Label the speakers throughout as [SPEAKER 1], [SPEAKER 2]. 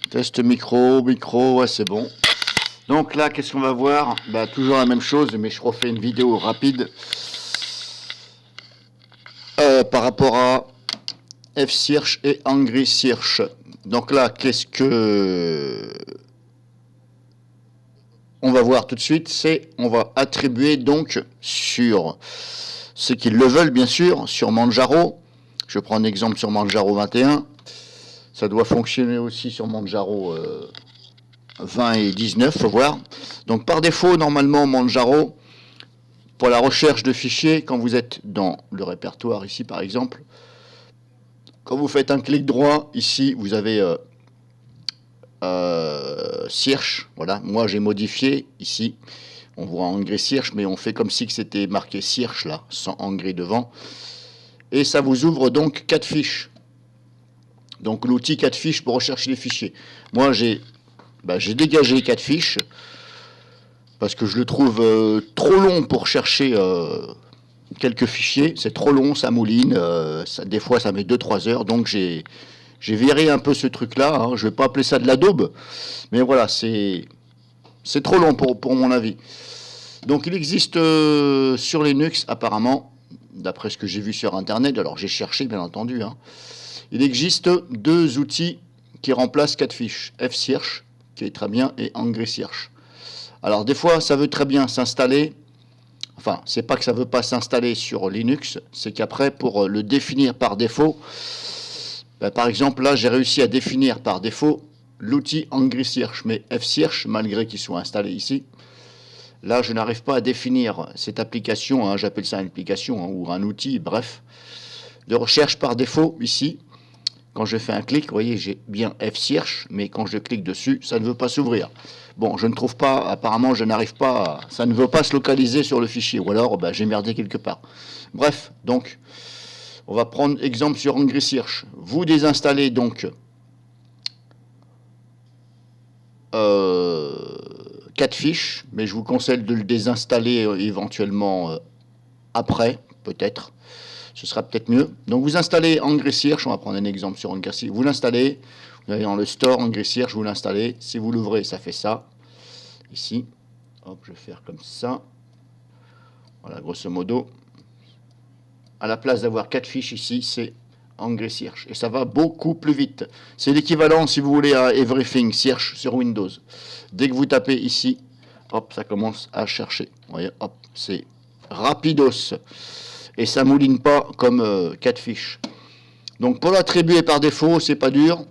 [SPEAKER 1] Test micro, ouais c'est bon. Donc là, qu'est-ce qu'on va voir? Bah, toujours la même chose, mais je refais une vidéo rapide par rapport à F-Search et Angry Search. Donc là, qu'est-ce que on va voir tout de suite? C'est on va attribuer donc sur ceux qui le veulent, bien sûr, sur Manjaro. Je prends un exemple sur Manjaro 21. Ça doit fonctionner aussi sur Manjaro 20 et 19, faut voir. Donc par défaut, normalement, Manjaro, pour la recherche de fichiers, quand vous êtes dans le répertoire ici par exemple, quand vous faites un clic droit, ici vous avez Search, voilà, moi j'ai modifié ici, on voit Angry Search, mais on fait comme si c'était marqué Search là, sans Angry devant, et ça vous ouvre donc 4 fiches. Donc l'outil 4 fiches pour rechercher les fichiers. Moi j'ai dégagé 4 fiches, parce que je le trouve trop long pour chercher quelques fichiers, c'est trop long, ça mouline, des fois ça met 2-3 heures, donc j'ai viré un peu ce truc-là, hein. Je ne vais pas appeler ça de la daube, mais voilà, c'est trop long pour mon avis. Donc il existe sur Linux, apparemment, d'après ce que j'ai vu sur Internet, alors j'ai cherché bien entendu, hein, il existe 2 outils qui remplacent 4 fiches, F-Search, qui est très bien, et Angry Search. Alors des fois, ça veut très bien s'installer. Enfin, c'est pas que ça veut pas s'installer sur Linux, c'est qu'après, pour le définir par défaut, par exemple, là, j'ai réussi à définir par défaut l'outil Angry Search, mais F-Search, malgré qu'il soit installé ici, là, je n'arrive pas à définir cette application, hein, j'appelle ça une application, hein, ou un outil, bref, de recherche par défaut, ici. Quand je fais un clic, vous voyez, j'ai bien F-Search, mais quand je clique dessus, ça ne veut pas s'ouvrir. Bon, je ne trouve pas, apparemment, je n'arrive pas, ça ne veut pas se localiser sur le fichier, ou alors j'ai merdé quelque part. Bref, donc, on va prendre exemple sur Angry Search. Vous désinstallez donc 4 fiches, mais je vous conseille de le désinstaller éventuellement après, peut-être. Ce sera peut-être mieux. Donc vous installez Angry Search, on va prendre un exemple sur Angry Search. Vous l'installez, vous allez dans le store Angry Search, vous l'installez. Si vous l'ouvrez, ça fait ça. Ici, hop, je vais faire comme ça. Voilà, grosso modo. À la place d'avoir 4 fiches ici, c'est Angry Search. Et ça va beaucoup plus vite. C'est l'équivalent, si vous voulez, à Everything Search sur Windows. Dès que vous tapez ici, hop, ça commence à chercher. Vous voyez, hop, c'est rapidos. Et ça mouline pas comme 4 fiches. Donc pour l'attribuer par défaut, c'est pas dur.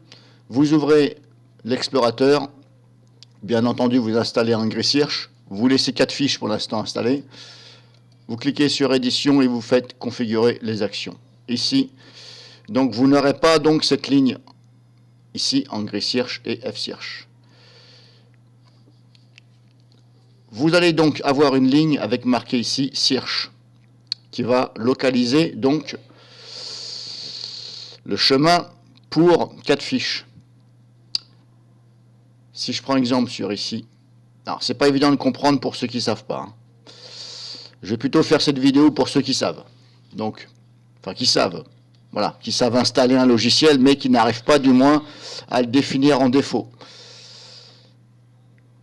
[SPEAKER 1] Vous ouvrez l'explorateur. Bien entendu, vous installez Angry Search. Vous laissez 4 fiches pour l'instant installées. Vous cliquez sur édition et vous faites configurer les actions. Ici, donc vous n'aurez pas donc cette ligne ici, Angry Search et F-Search. Vous allez donc avoir une ligne avec marqué ici Search, qui va localiser donc le chemin pour 4 fiches. Si je prends exemple sur ici, alors c'est pas évident de comprendre pour ceux qui ne savent pas, hein. Je vais plutôt faire cette vidéo pour ceux qui savent. Donc, enfin qui savent, voilà, qui savent installer un logiciel, mais qui n'arrivent pas du moins à le définir en défaut.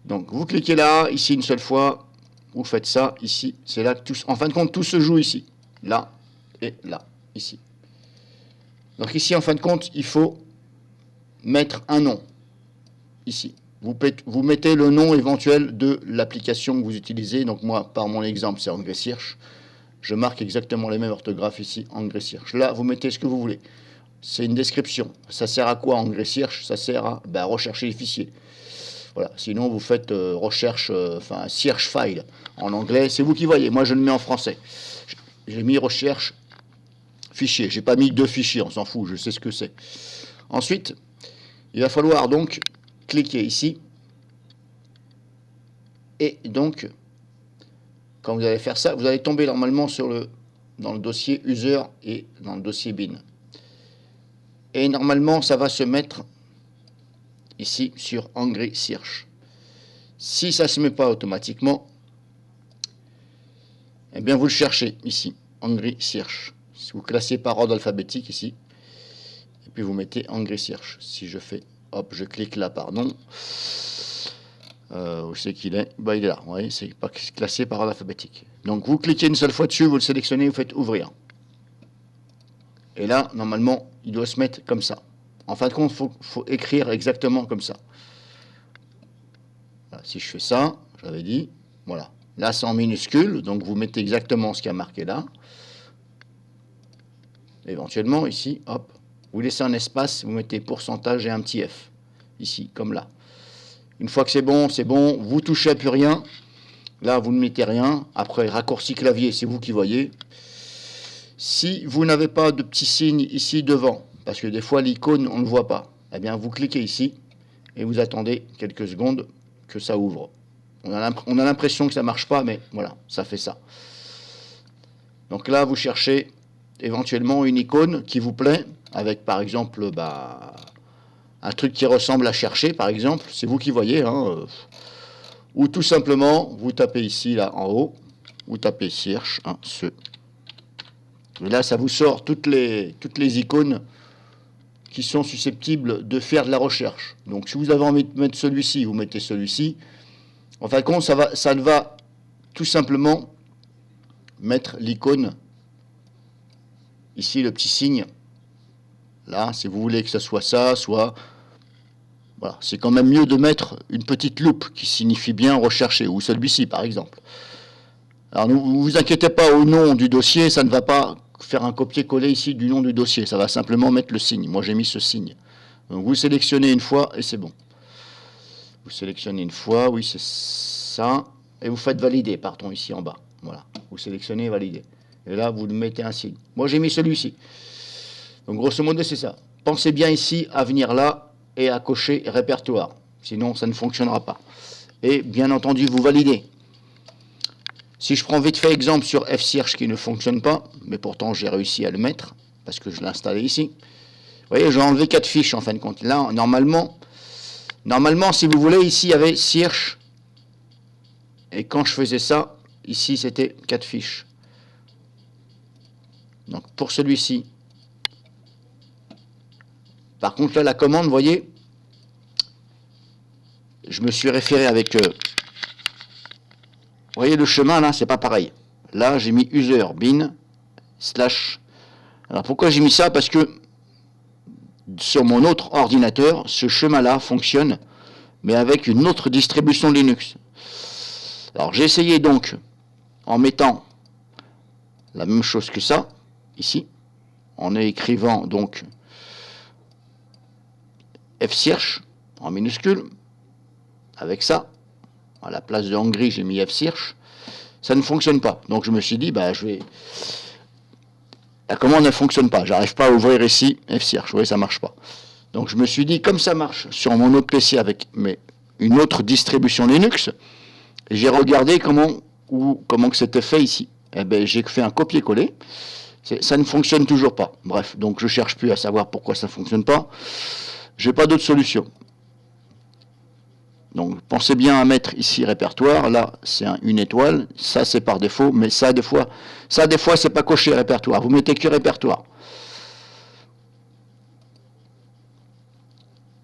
[SPEAKER 1] Donc vous cliquez là, ici une seule fois, vous faites ça, ici, c'est là que tout, en fin de compte tout se joue ici, là et là, ici. Donc ici en fin de compte il faut mettre un nom, ici. Vous mettez le nom éventuel de l'application que vous utilisez. Donc moi, par mon exemple, c'est Angry Search. Je marque exactement les mêmes orthographes ici, Angry Search. Là, vous mettez ce que vous voulez. C'est une description. Ça sert à quoi Angry Search? Ça sert à rechercher les fichiers. Voilà. Sinon, vous faites recherche, enfin search file en anglais. C'est vous qui voyez. Moi, je le mets en français. J'ai mis recherche fichier. J'ai pas mis 2 fichiers. On s'en fout. Je sais ce que c'est. Ensuite, il va falloir donc cliquez ici, et donc, quand vous allez faire ça, vous allez tomber normalement dans le dossier user et dans le dossier bin. Et normalement, ça va se mettre ici sur Angry Search. Si ça ne se met pas automatiquement, eh bien vous le cherchez ici, Angry Search. Si vous classez par ordre alphabétique ici, et puis vous mettez Angry Search. Si je fais Hop, je clique là, pardon. Où c'est qu'il est? Bah, il est là, vous voyez, c'est pas classé par ordre alphabétique. Donc vous cliquez une seule fois dessus, vous le sélectionnez, vous faites ouvrir. Et là, normalement, il doit se mettre comme ça. En fin de compte, il faut écrire exactement comme ça. Voilà, si je fais ça, j'avais dit, voilà. Là, c'est en minuscule, donc vous mettez exactement ce qui a marqué là. Éventuellement, ici, hop, vous laissez un espace, vous mettez pourcentage et un petit F. Ici, comme là. Une fois que c'est bon, vous touchez à plus rien. Là, vous ne mettez rien. Après, raccourci clavier, c'est vous qui voyez. Si vous n'avez pas de petit signe ici devant, parce que des fois l'icône, on ne le voit pas, eh bien, vous cliquez ici et vous attendez quelques secondes que ça ouvre. On a l'impression que ça ne marche pas, mais voilà, ça fait ça. Donc là, vous cherchez éventuellement une icône qui vous plaît, avec par exemple un truc qui ressemble à chercher, par exemple, c'est vous qui voyez, hein, ou tout simplement, vous tapez ici, là, en haut, vous tapez Search, hein, ce. Et là, ça vous sort toutes les icônes qui sont susceptibles de faire de la recherche. Donc, si vous avez envie de mettre celui-ci, vous mettez celui-ci. En fin de compte, ça va tout simplement mettre l'icône, ici, le petit signe. Là, si vous voulez que ce soit ça, soit... Voilà, c'est quand même mieux de mettre une petite loupe qui signifie bien rechercher, ou celui-ci, par exemple. Alors, ne vous inquiétez pas au nom du dossier, ça ne va pas faire un copier-coller ici du nom du dossier, ça va simplement mettre le signe. Moi, j'ai mis ce signe. Donc, vous sélectionnez une fois et c'est bon. Vous sélectionnez une fois, oui, c'est ça, et vous faites valider, partons ici en bas. Voilà, vous sélectionnez valider. Et là, vous mettez un signe. Moi, j'ai mis celui-ci. Donc, grosso modo, c'est ça. Pensez bien ici à venir là et à cocher répertoire. Sinon, ça ne fonctionnera pas. Et bien entendu, vous validez. Si je prends vite fait exemple sur F-Search qui ne fonctionne pas, mais pourtant j'ai réussi à le mettre, parce que je l'ai installé ici. Vous voyez, j'ai enlevé 4 fiches en fin de compte. Là, normalement, si vous voulez, ici il y avait Search, et quand je faisais ça, ici c'était 4 fiches. Donc pour celui-ci. Par contre là, la commande, vous voyez, je me suis référé avec... vous voyez le chemin là, c'est pas pareil. Là, j'ai mis user bin slash... Alors pourquoi j'ai mis ça? Parce que sur mon autre ordinateur, ce chemin-là fonctionne, mais avec une autre distribution Linux. Alors j'ai essayé donc, en mettant la même chose que ça, ici, en écrivant donc F-Search en minuscule, avec ça, à la place de Hongrie, j'ai mis F-Search, ça ne fonctionne pas. Donc je me suis dit, la commande ne fonctionne pas, j'arrive pas à ouvrir ici F-Search, vous voyez, ça marche pas. Donc je me suis dit, comme ça marche sur mon autre PC avec une autre distribution Linux, j'ai regardé comment que c'était fait ici. Eh ben, j'ai fait un copier-coller. Ça ne fonctionne toujours pas. Bref, donc je cherche plus à savoir pourquoi ça ne fonctionne pas. J'ai pas d'autre solution. Donc pensez bien à mettre ici répertoire. Là, c'est une étoile. Ça, c'est par défaut. Mais ça, des fois, c'est pas coché répertoire. Vous mettez que répertoire.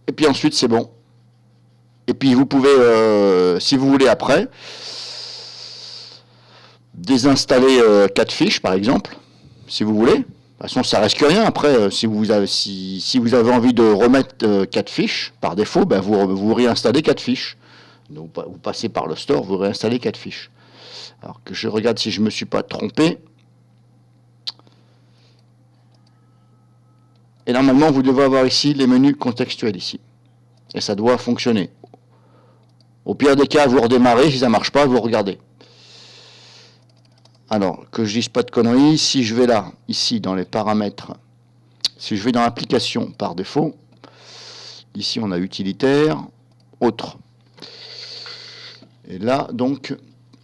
[SPEAKER 1] Et puis ensuite, c'est bon. Et puis vous pouvez, si vous voulez après, désinstaller 4 fiches, par exemple, si vous voulez. De toute façon, ça reste que rien. Après, si vous avez envie de remettre 4 fiches, par défaut, vous réinstallez 4 fiches. Donc, vous passez par le store, vous réinstallez 4 fiches. Alors que je regarde si je ne me suis pas trompé. Et normalement, vous devez avoir ici les menus contextuels ici. Et ça doit fonctionner. Au pire des cas, vous redémarrez. Si ça ne marche pas, vous regardez. Alors, que je dise pas de conneries, si je vais là, ici, dans les paramètres, si je vais dans l'application par défaut, ici on a utilitaire, autre. Et là, donc,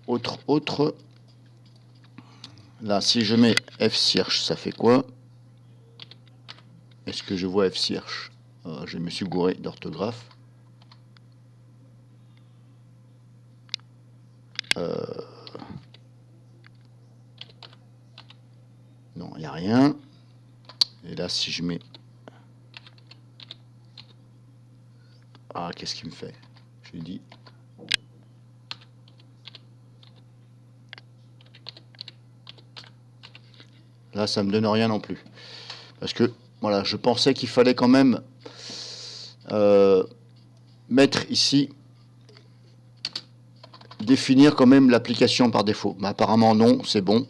[SPEAKER 1] autre. Là, si je mets F-Search, ça fait quoi? Est-ce que je vois F-Search? Je me suis gouré d'orthographe. Non, il n'y a rien. Et là, si je mets Ah, qu'est-ce qu'il me fait? J'ai dit. Là, ça me donne rien non plus. Parce que, voilà, je pensais qu'il fallait quand même mettre ici, définir quand même l'application par défaut. Mais apparemment, non, c'est bon.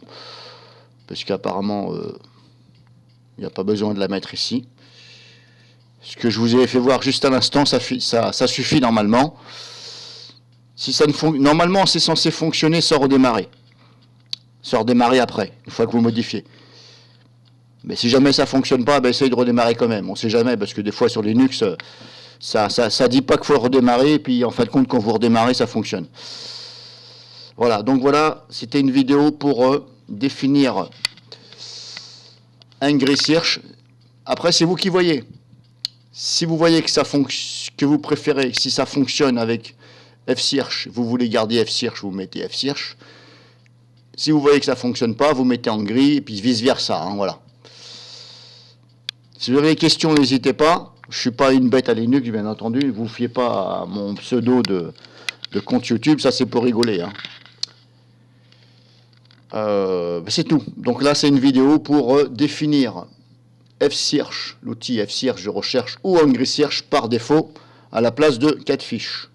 [SPEAKER 1] Parce qu'apparemment, il n'y a pas besoin de la mettre ici. Ce que je vous ai fait voir juste à l'instant, ça suffit normalement. Si ça ne normalement, c'est censé fonctionner sans redémarrer. Sans redémarrer après, une fois que vous modifiez. Mais si jamais ça ne fonctionne pas, ben essayez de redémarrer quand même. On ne sait jamais, parce que des fois sur Linux, ça dit pas qu'il faut le redémarrer, et puis en fin de compte, quand vous redémarrez, ça fonctionne. Voilà, donc voilà, c'était une vidéo pour définir ngSearch. Après, c'est vous qui voyez. Si vous voyez que vous préférez, si ça fonctionne avec fsearch, vous voulez garder fsearch, vous mettez fsearch. Si vous voyez que ça ne fonctionne pas, vous mettez en gris, et puis vice-versa, hein, voilà. Si vous avez des questions, n'hésitez pas. Je ne suis pas une bête à Linux, bien entendu. Ne vous fiez pas à mon pseudo de compte YouTube, ça c'est pour rigoler. Hein. C'est tout. Donc là, c'est une vidéo pour définir fsearch, l'outil fsearch de recherche ou ngSearch par défaut à la place de Catfish.